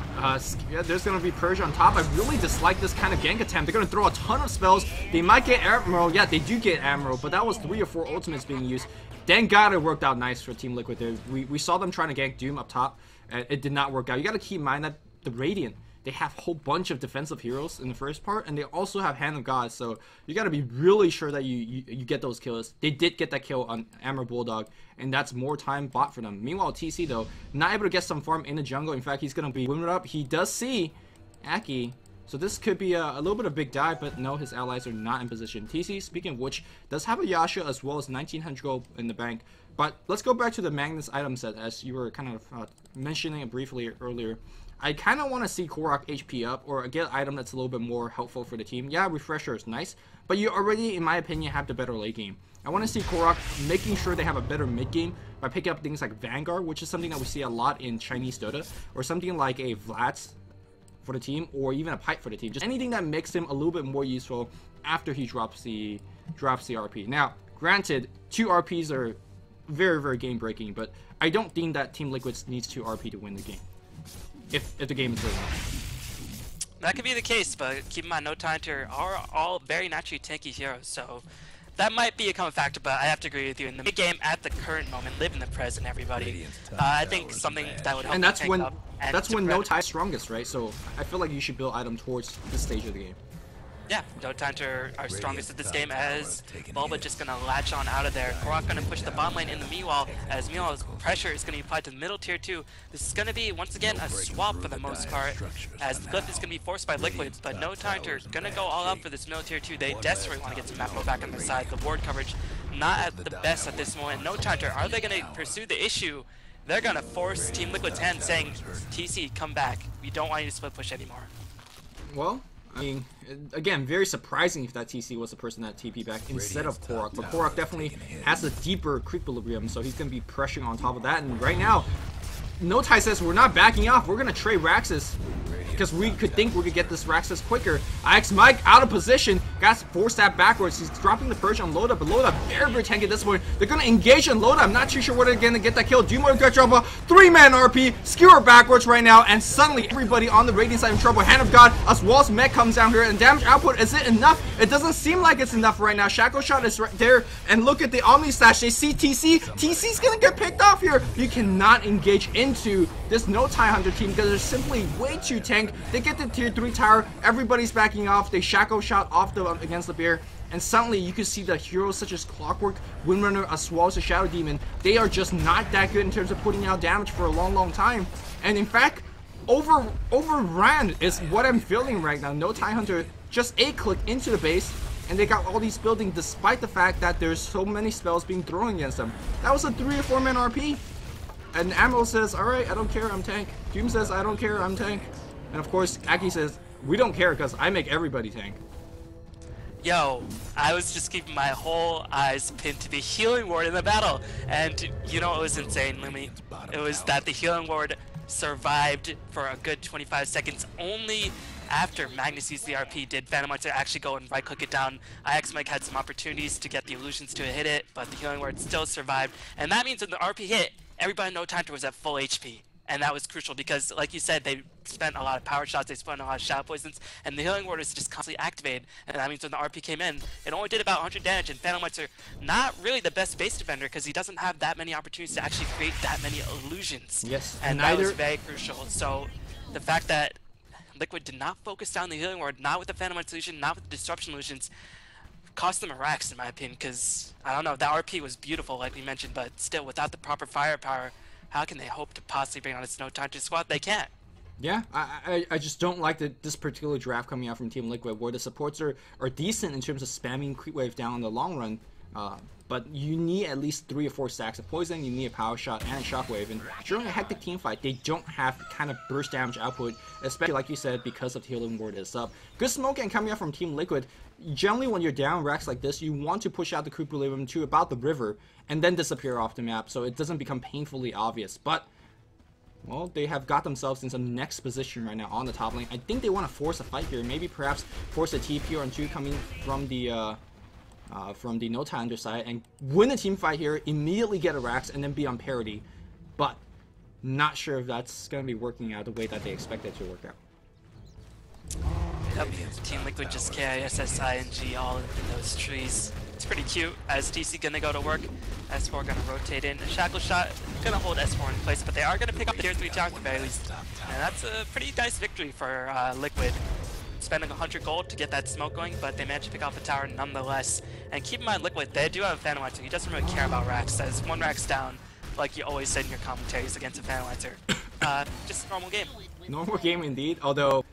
Yeah, there's going to be Purge on top. I really dislike this kind of gank attempt. They're going to throw a ton of spells. They might get Admiral. Yeah, they do get Admiral, but that was 3 or 4 ultimates being used. Thank God it worked out nice for Team Liquid there. We saw them trying to gank Doom up top, and it did not work out. You got to keep in mind that the Radiant, they have a whole bunch of defensive heroes in the first part, and they also have Hand of God, so you got to be really sure that you get those kills. They did get that kill on Admiralbulldog, and that's more time bought for them. Meanwhile, TC, though, not able to get some farm in the jungle. In fact, he's going to be winning up. He does see Aki, so this could be a little bit of big dive, but no, his allies are not in position. TC, speaking of which, does have a Yasha as well as 1900 gold in the bank. But let's go back to the Magnus item set, as you were kind of mentioning it briefly earlier. I kind of want to see Korok HP up, or get an item that's a little bit more helpful for the team. Yeah, Refresher is nice, but you already, in my opinion, have the better late game. I want to see Korok making sure they have a better mid game by picking up things like Vanguard, which is something that we see a lot in Chinese Dota, or something like a Vlad's for the team, or even a Pipe for the team. Just anything that makes him a little bit more useful after he drops the RP. Now, granted, 2 RPs are very, very game breaking, but I don't think that Team Liquid needs 2 RP to win the game. If the game is really hard. That could be the case, but keep in mind, NoTime are all very naturally tanky heroes, so that might be a common factor, but I have to agree with you. In the mid game, at the current moment, live in the present, everybody. I think something that would help. And that's when NoTime is strongest, right? So I feel like you should build item towards this stage of the game. Yeah, NoTime are strongest at this game as Bulba just going to latch on out of there. Korok going to push the bottom lane in the Meanwhile, as Meanwhile's pressure is going to be applied to the middle tier 2. This is going to be, once again, a swap for the most part, as the cliff is going to be forced by Liquids, but NoTime are going to go all out for this middle tier 2. They desperately want to get some macro back on their side. The ward coverage not at the best at this moment. NoTime, are they going to pursue the issue? They're going to force Team Liquid's hand, saying, TC, come back. We don't want you to split push anymore. Well, I mean, again, very surprising if that TC was the person that TP back instead of Korok. But Korok definitely has a deeper equilibrium, so he's going to be pressuring on top of that. And right now, Notai says we're not backing off. We're going to trade Raxus because we could think we could get this Raxus quicker. IX Mike out of position. Got forced that backwards. He's dropping the Persian on Loda, but Loda very, very tanky at this point. They're going to engage on Loda. I'm not too sure where they're going to get that kill. Dumo got trouble. 3-man RP. Skewer backwards right now, and suddenly everybody on the Radiant side in trouble. Hand of God, as well as Mech comes down here, and damage output, is it enough? It doesn't seem like it's enough right now. Shackle Shot is right there, and look at the Omni Slash. They see TC. TC's going to get picked off here. You cannot engage into this no Tidehunter team because they're simply way too tank. They get the tier 3 tower, everybody's backing off, they Shackle Shot off against the bear, and suddenly you can see the heroes such as Clockwork, Windrunner, as well as the Shadow Demon. They are just not that good in terms of putting out damage for a long time, and in fact overran is what I'm feeling right now. No Tidehunter just A-click into the base, and they got all these buildings despite the fact that there's so many spells being thrown against them. That was a 3 or 4-man RP. And Admiral says, alright, I don't care, I'm tank. Doom says, I don't care, I'm tank. And of course, Aki says, we don't care because I make everybody tank. Yo, I was just keeping my whole eyes pinned to the healing ward in the battle. And you know what was insane, Lumi? It was that the healing ward survived for a good 25 seconds only after Magnus used the RP. Did Phantom Hunter actually go and right click it down? IX Mike had some opportunities to get the illusions to hit it, but the healing ward still survived. And that means when the RP hit, everybody in no time was at full HP. And that was crucial because, like you said, they spent a lot of power shots, they spent a lot of shadow poisons, and the healing ward was just constantly activated. And that means when the RP came in, it only did about 100 damage, and Phantom Hunter, not really the best base defender because he doesn't have that many opportunities to actually create that many illusions. Yes, and that was very crucial. So the fact that Liquid did not focus down the healing ward, not with the Phantom Hunter illusion, not with the disruption illusions, cost them a Rax in my opinion, because, I don't know, that RP was beautiful like we mentioned, but still, without the proper firepower, how can they hope to possibly bring on a Snow Tiger squad? They can't. Yeah, I just don't like this particular draft coming out from Team Liquid, where the supports are decent in terms of spamming Creep Wave down in the long run, but you need at least 3 or 4 stacks of poison, you need a power shot and a shockwave, and during a hectic team fight, they don't have the kind of burst damage output, especially like you said, because of the healing ward is up. Good smoke and coming out from Team Liquid. Generally, when you're down racks like this, you want to push out the Creep Wave to about the river, and then disappear off the map, so it doesn't become painfully obvious, but well, they have got themselves in some next position right now on the top lane. I think they want to force a fight here, maybe perhaps force a TP or 2 coming from the No Tidehunter side and win a team fight here, immediately get a Rax, and then be on parity. But not sure if that's going to be working out the way that they expect it to work out. Yep, Team Liquid just KISSI and G all in those trees. It's pretty cute. As TC gonna go to work, S4 gonna rotate in. Shackle Shot gonna hold S4 in place, but they are gonna pick up the tier 3 tower at the very least. And that's a pretty nice victory for Liquid. Spending 100 gold to get that smoke going, but they managed to pick off the tower nonetheless. And keep in mind, Liquid, they do have a Phantom Hunter. He doesn't really care about Rax. As 1 Rax down, like you always said in your commentaries against a Phantom Hunter. Just a normal game. Normal game indeed, although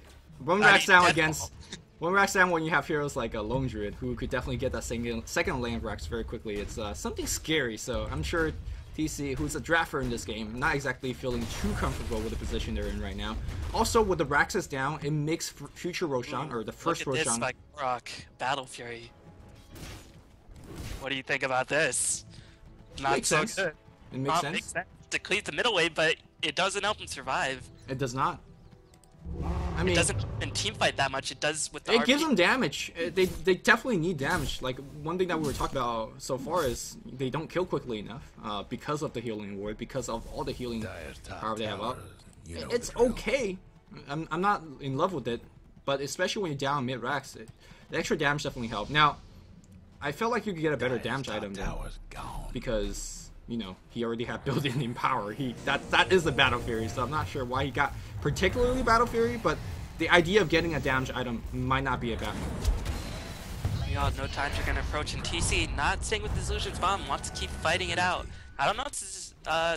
1 Rax down against... 1 Rax down when you have heroes like a Lone Druid who could definitely get that second lane of Rax very quickly. It's something scary, so I'm sure TC, who's a drafter in this game, not exactly feeling too comfortable with the position they're in right now. Also, with the Raxes down, it makes future Roshan, or the first Look at Roshan... this, like, Rock, Battle Fury. What do you think about this? Not makes so sense. good. It makes sense. Makes sense to cleave the middle wave, but it doesn't help him survive. It does not. I mean, it doesn't in team fight that much. It does with the It RP. gives them damage. They definitely need damage. Like, one thing that we were talking about so far is they don't kill quickly enough because of the healing ward, because of all the healing power they have up. It's okay. I'm not in love with it, but especially when you're down mid racks, the extra damage definitely helps. Now, I felt like you could get a better damage item though, because you know he already had built-in in power. That is the Battle Fury, so I'm not sure why he got particularly Battle Fury, but the idea of getting a damage item might not be a bad one. Y'all, no time you're gonna approach, and TC not staying with his illusions bomb, wants to keep fighting it out. I don't know if this is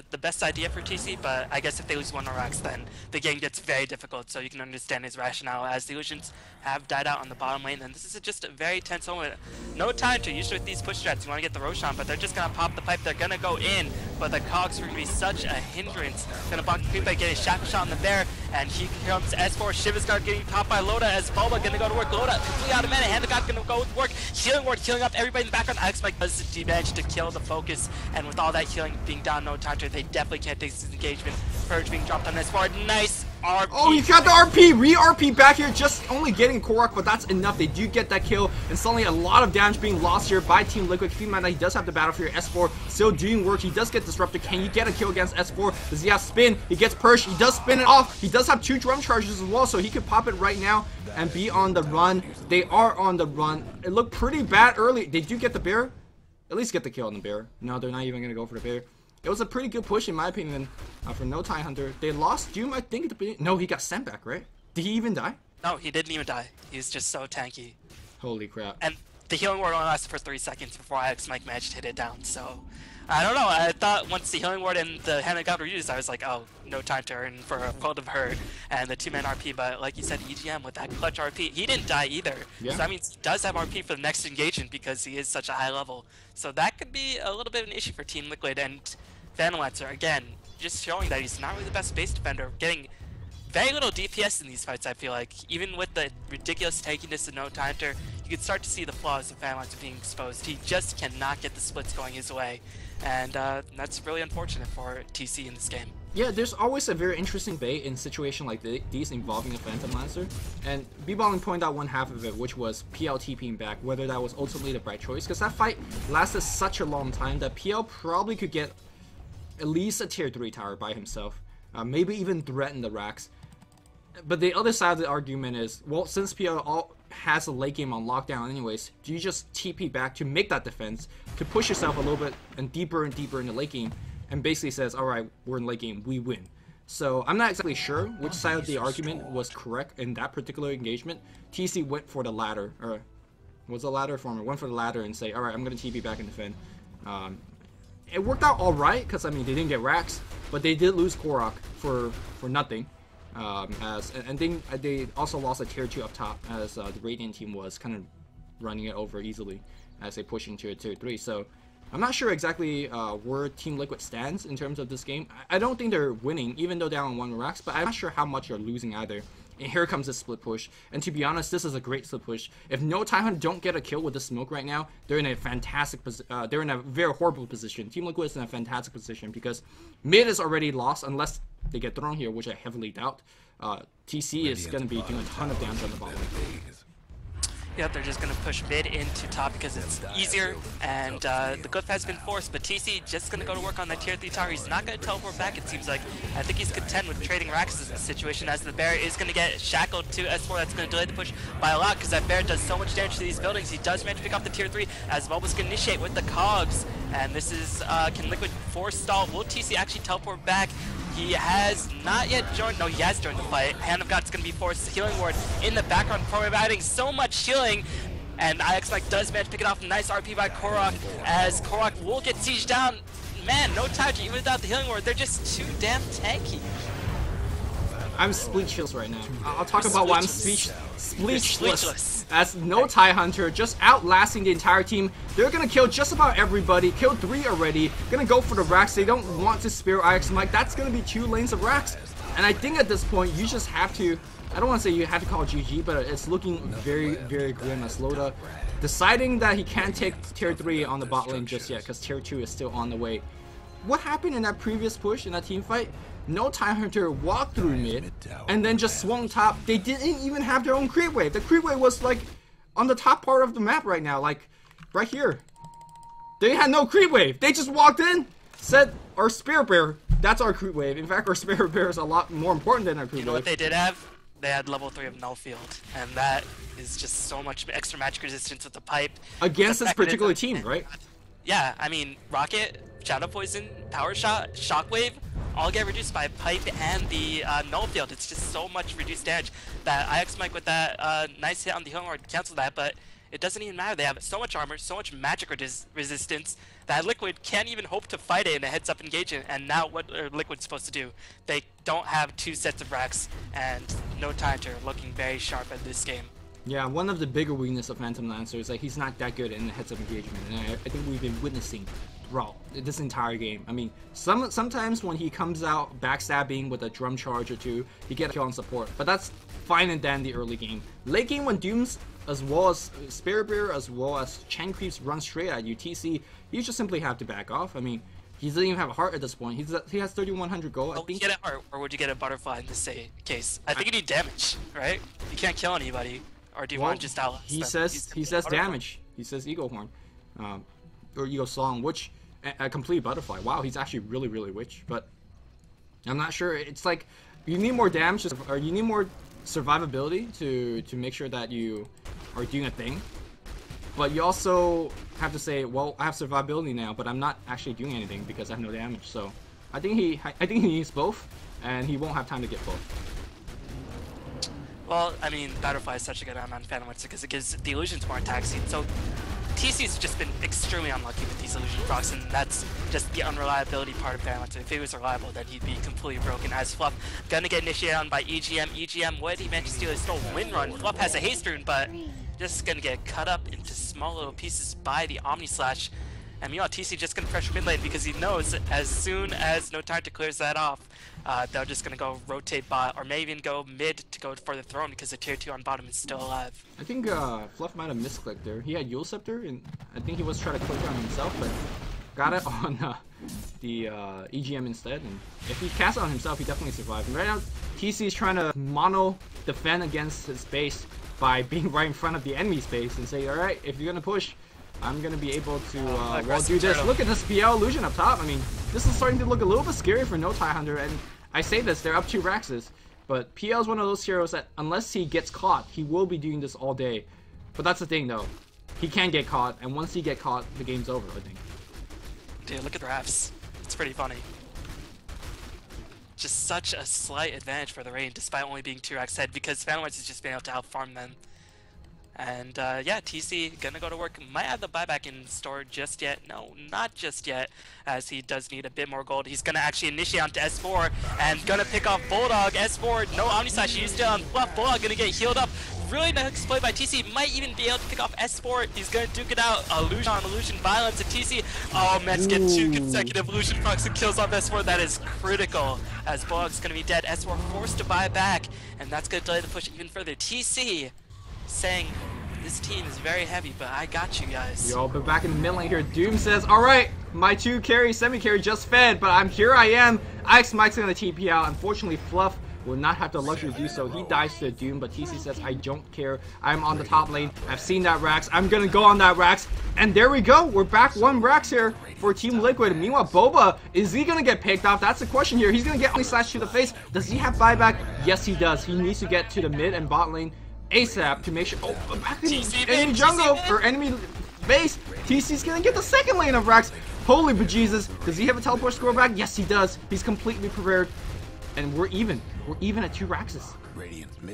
the best idea for TC, but I guess if they lose 1 Rax, then the game gets very difficult, so you can understand his rationale as the illusions have died out on the bottom lane, and this is just a very tense moment. No time to, usually with these push strats, you want to get the Roshan, but they're just going to pop the pipe, they're going to go in, but the cogs are going to be such a hindrance. Going to block the creep by getting a shackle shot on the bear, And he comes S4, Shiva's Guard getting topped by Loda as Boba gonna go to work. Loda completely out of mana, Hand of God gonna go to work. Healing Ward killing up everybody in the background. Alex Mike does manage to kill the focus, and with all that healing being down no time to it, they definitely can't take this engagement. Purge being dropped on S4. Nice RP. Oh, he got the RP! Re-RP back here, just only getting Korok, but that's enough. They do get that kill, and suddenly a lot of damage being lost here by Team Liquid. Keep in mind that he does have the battle for your S4 still doing work. He does get disrupted. Can you get a kill against S4? Does he have spin? He gets Purge. He does spin it off. He does have 2 drum charges as well, so he could pop it right now and be on the run. They are on the run. It looked pretty bad early. They do get the bear. At least get the kill on the bear. No, they're not even going to go for the bear. It was a pretty good push in my opinion for No Tidehunter. They lost Doom, I think, at the beginning. No, he got sent back, right? Did he even die? No, he didn't even die. He's just so tanky. Holy crap. And the healing ward only lasted for 3 seconds before Alex Mike managed to hit it down, so I don't know. I thought once the healing ward and the hand of God were used, I was like, oh, no time to earn for a World of Hurt and the 2-man RP, but like you said, EGM with that clutch RP, he didn't die either. Yeah. So that means he does have RP for the next engagement because he is such a high level. So that could be a little bit of an issue for Team Liquid, and Lancer, again, just showing that he's not really the best base defender, getting very little DPS in these fights, I feel like. Even with the ridiculous tankiness of No Tidehunter, you can start to see the flaws of Lancer being exposed. He just cannot get the splits going his way, and that's really unfortunate for TC in this game. Yeah, there's always a very interesting bait in situations like these involving a Phantom Lancer, and B-Balling pointed out one half of it, which was PL TPing back, whether that was ultimately the right choice, because that fight lasted such a long time that PL probably could get at least a tier 3 tower by himself, maybe even threaten the racks. But the other side of the argument is, well, since PL has a late game on lockdown anyways, do you just TP back to make that defense, to push yourself a little bit and deeper in the late game, and basically says, alright, we're in late game, we win. So I'm not exactly sure which side of the argument was correct in that particular engagement. TC went for the latter, or was the latter former, went for the latter and say, alright, I'm going to TP back and defend. It worked out alright, because I mean, they didn't get racks, but they did lose Korok for nothing. And then they also lost a tier 2 up top, as the Radiant team was kind of running it over easily as they push into a tier 3. So I'm not sure exactly where Team Liquid stands in terms of this game. I don't think they're winning, even though they're on 1 racks, but I'm not sure how much they're losing either. And here comes the split push. And to be honest, this is a great split push. If No Tidehunter don't get a kill with the smoke right now, they're in a fantastic they're in a very horrible position. Team Liquid is in a fantastic position because mid is already lost unless they get thrown here, which I heavily doubt. TC is going to be doing a ton of damage on the bot lane. Yep, they're just going to push mid into top because it's easier, and the glyph has been forced, but TC just going to go to work on that tier 3 tower. He's not going to teleport back, it seems like. I think he's content with trading racks in this situation, as the bear is going to get shackled to S4. That's going to delay the push by a lot because that bear does so much damage to these buildings. He does manage to pick off the tier 3 as Moba's going to initiate with the cogs, and this is, can Liquid force stall? Will TC actually teleport back? He has not yet joined. No, he has joined the fight. Hand of God's going to be forced. Healing Ward in the background, providing so much healing. And IX Mike does manage to pick it off. Nice RP by Korok, as Korok will get sieged down. Man, No Tidehunter, even without the Healing Ward, they're just too damn tanky. I'm speechless right now. I'll talk about why I'm speechless. As No Tidehunter just outlasting the entire team. They're gonna kill just about everybody. Killed 3 already. Gonna go for the racks. They don't want to spare IX Mike. That's gonna be 2 lanes of racks. And I think at this point you just have to, I don't want to say you have to call GG, but it's looking very, very grim as Loda deciding that he can't take tier 3 on the bot lane just yet because tier 2 is still on the way. What happened in that previous push, in that team fight? No Tidehunter walked through mid and then just swung top. They didn't even have their own creep wave. The creep wave was like on the top part of the map right now, like right here. They had no creep wave. They just walked in, said our Spirit Bear, that's our creep wave. In fact, our Spirit Bear is a lot more important than our creep wave. You know what they did have? They had level 3 of Null Field, and that is just so much extra magic resistance with the pipe. Against this particular team, right? Yeah, I mean, Rocket, Shadow Poison, Power Shot, Shockwave, all get reduced by Pipe and the Null Field. It's just so much reduced damage that IX Mike with that nice hit on the Healing Ward cancel that, but it doesn't even matter. They have so much armor, so much magic resistance that Liquid can't even hope to fight it in a heads-up engagement. And now what are Liquid supposed to do? They don't have 2 sets of racks, and No Tidehunter looking very sharp at this game. Yeah, one of the bigger weaknesses of Phantom Lancer is that he's not that good in the heads-up engagement, and I think we've been witnessing throughout this entire game. I mean, sometimes when he comes out backstabbing with a drum charge or two, he gets a kill on support, but that's fine and dandy early game. Late game when Dooms as well as Spirit Bear as well as Chen creeps run straight at you, TC, you just simply have to back off. I mean, he doesn't even have a heart at this point. He has 3,100 gold. Would you get a heart, or would you get a butterfly in this case? I think you need damage, right? You can't kill anybody. Or do you want to just outlast them? He says damage. He says Eagle Horn. Or Eagle Song, which a complete butterfly. Wow, he's actually really, really rich. But I'm not sure. It's like you need more damage, or you need more survivability to make sure that you are doing a thing. But you also have to say, well, I have survivability now, but I'm not actually doing anything because I have no damage. So I think he needs both, and he won't have time to get both. Well, I mean, Butterfly is such a good item on Phantom Lancer because it gives the illusions more attack speed. So TC's just been extremely unlucky with these illusion procs, and that's just the unreliability part of Phantom Lancer. If he was reliable, then he'd be completely broken. As Fluff gonna get initiated on by EGM. EGM, what he managed to steal is still Wind Run. Fluff has a haste rune, but just gonna get cut up into small little pieces by the Omni Slash. And meanwhile, TC just gonna pressure mid lane because he knows as soon as No Time to clears that off, they're just gonna go rotate bot, or maybe even go mid to go for the throne because the tier 2 on bottom is still alive. I think Fluff might have misclicked there. He had Yule Scepter, and I think he was trying to click on himself, but got it on the EGM instead. And if he cast it on himself, he definitely survived. And right now, TC is trying to mono defend against his base by being right in front of the enemy's base and say, all right, if you're gonna push, I'm going to be able to well, do this. Look at this BL illusion up top. I mean, this is starting to look a little bit scary for no Tidehunter, and I say this, they're up 2 Raxes, but PL is one of those heroes that unless he gets caught, he will be doing this all day. But that's the thing though, he can get caught, and once he get caught, the game's over, I think. Dude, look at the rafts. It's pretty funny. Just such a slight advantage for the Rain, despite only being 2 Rax head, because Phantom Lancer has just been able to outfarm them. And yeah, TC gonna go to work. Might have the buyback in store just yet. No, not just yet, as he does need a bit more gold. He's gonna actually initiate onto S4 and gonna pick off Bulldog. S4, no Omni Slash, he's still on Fluff. Bulldog gonna get healed up. Really nice play by TC. Might even be able to pick off S4. He's gonna duke it out. Illusion on illusion violence. And TC, oh, Mets get 2 consecutive illusion procs and kills off S4. That is critical, as Bulldog's gonna be dead. S4 forced to buy back, and that's gonna delay the push even further. TC saying, this team is very heavy, but I got you guys. Yo, but back in the mid lane here, Doom says, alright, my 2 carry, semi-carry just fed, but here I am. Ix Mike's gonna TP out. Unfortunately, Fluff will not have the luxury to do so. He dies to Doom, but TC says, I don't care. I'm on the top lane. I've seen that Rax. I'm gonna go on that Rax. And there we go. We're back 1 Rax here for Team Liquid. Meanwhile, Boba, is he gonna get picked off? That's the question here. He's gonna get Omni Slash to the face. Does he have buyback? Yes, he does. He needs to get to the mid and bot lane ASAP to make sure. Oh, back in enemy jungle or enemy base. TC's gonna get the 2nd lane of Rax. Holy bejesus. Does he have a teleport score back? Yes, he does. He's completely prepared. And we're even. We're even at 2 Raxes.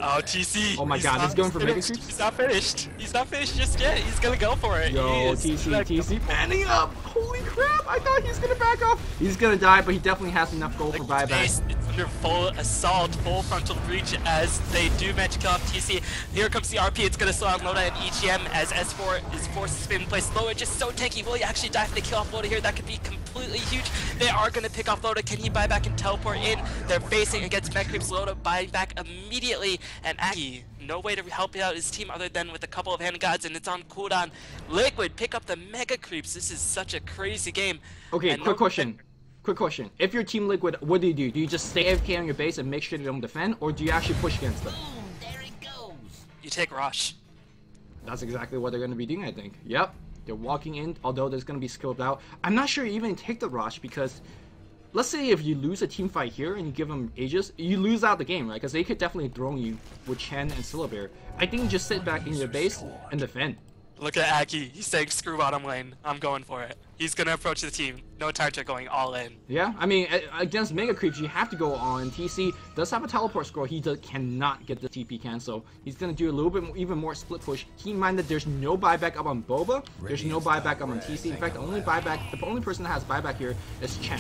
Oh, TC. Oh my god, he's going for mega creeps? He's not finished. He's not finished just yet. He's gonna go for it. Yo, TC manning up. Holy crap, I thought he was gonna back off. He's gonna die, but he definitely has enough gold for buyback. It's under full assault, full frontal breach as they do manage to kill off TC. Here comes the RP. It's gonna slow down Loda and EGM as S4 is forced to spin in place. Loda just so tanky. Will he actually die if they kill off Loda here? That could be completely huge. They are gonna pick off Loda. Can he buy back and teleport in? They're facing against Mech Creeps. Loda buying back immediately, and Aki, no way to help out his team other than with a couple of hand gods, and it's on cooldown. Liquid pick up the Mega Creeps. This is such a crazy game. Okay, quick question. If you're Team Liquid, what do? Do you just stay AFK on your base and make sure they don't defend, or do you actually push against them? There it goes. You take Rosh. That's exactly what they're going to be doing, I think. Yep, they're walking in, although there's going to be scoped out. I'm not sure you even take the Rosh because let's say if you lose a team fight here and you give them Aegis, you lose out the game, right? Because they could definitely drone you with Chen and Syllabear. I think you just sit back in your base and defend. Look at Aki. He's saying, screw bottom lane. I'm going for it. He's going to approach the team. No time to going all in. Yeah, I mean, against Mega Creeps, you have to go on. TC does have a teleport score. He cannot get the TP cancel. He's going to do a little bit even more split push. Keep in mind that there's no buyback up on Boba. There's no buyback up on TC. In fact, the only person that has buyback here is Chen.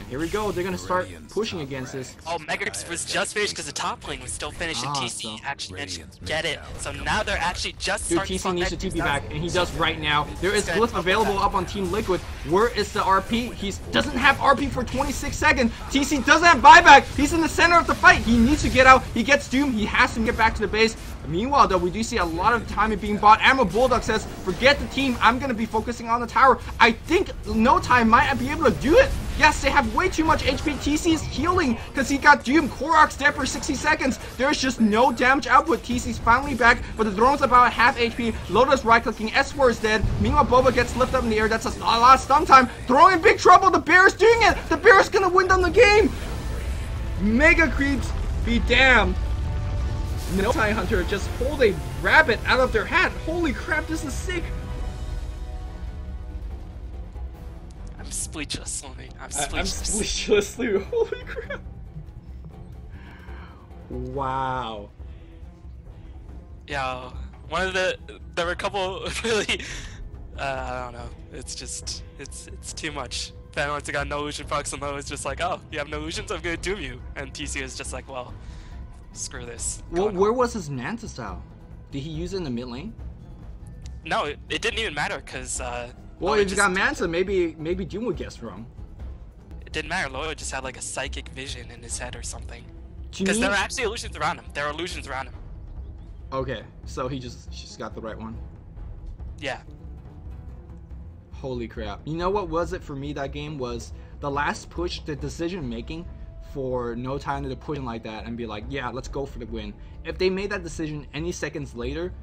Here we go. They're gonna start pushing against this. Oh, Mega Creeps was just finished because the top lane was still finished, and TC actually managed to get it. So now they're actually just starting TC needs to TP back, and he does right now. There is Glyph available up on Team Liquid. Where is the RP? He doesn't have RP for 26 seconds. TC doesn't have buyback. He's in the center of the fight. He needs to get out. He gets doomed. He has to get back to the base. Meanwhile, though, we do see a lot of time being bought. Admiralbulldog says, forget the team. I'm going to be focusing on the tower. I think No Time might be able to do it. Yes, they have way too much HP. TC is healing because he got doomed. Korok's dead for 60 seconds. There's just no damage output. TC's finally back, but the drone's about half HP. Lotus right-clicking. S4 is dead. Meanwhile, Boba gets lifted up in the air. That's a lot of stun time. Throwing in big trouble. The Bear is doing it. The Bear is going to win down the game. Mega Creeps be damned. No Tidehunter just pulled a rabbit out of their hat. Holy crap, this is sick. I'm speechless, Lonnie. I'm speechless too. Holy crap. Wow. Yeah, there were a couple really, I don't know. It's just, it's too much. Once got no illusion procs, and it's just like, oh, you have no illusions, I'm gonna doom you. And TC is just like, well, screw this. Well, where was his Manta style? Did he use it in the mid lane? No, it didn't even matter because. Well, if you got Manta, maybe Doom would guess wrong. It didn't matter. Loyo just had like a psychic vision in his head or something. Because there are actually illusions around him. There are illusions around him. Okay, so he just got the right one. Yeah. Holy crap. You know what was it for me that game was the last push, the decision making for No Time to push in like that and be like, yeah, let's go for the win. If they made that decision any seconds later,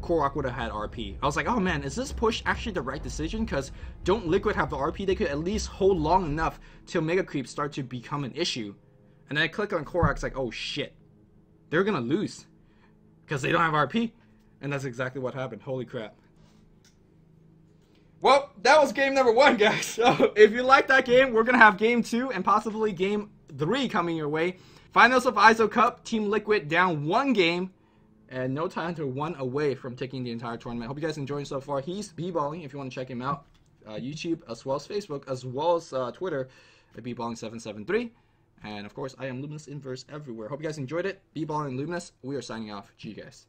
Korok would have had RP. I was like, oh man, is this push actually the right decision? Because don't Liquid have the RP? They could at least hold long enough till Mega Creeps start to become an issue. And then I click on Korok, it's like, oh shit. They're gonna lose. Because they don't have RP. And that's exactly what happened. Holy crap. Well, that was game number 1, guys. So if you like that game, we're going to have game 2 and possibly game 3 coming your way. Finals of Eizo Cup, Team Liquid down 1 game. And No Tidehunter 1 away from taking the entire tournament. Hope you guys enjoying so far. He's b-balling if you want to check him out. YouTube as well as Facebook as well as Twitter at b-balling773. And of course, I am LuminousInverse everywhere. Hope you guys enjoyed it. B-balling and Luminous, we are signing off. G guys.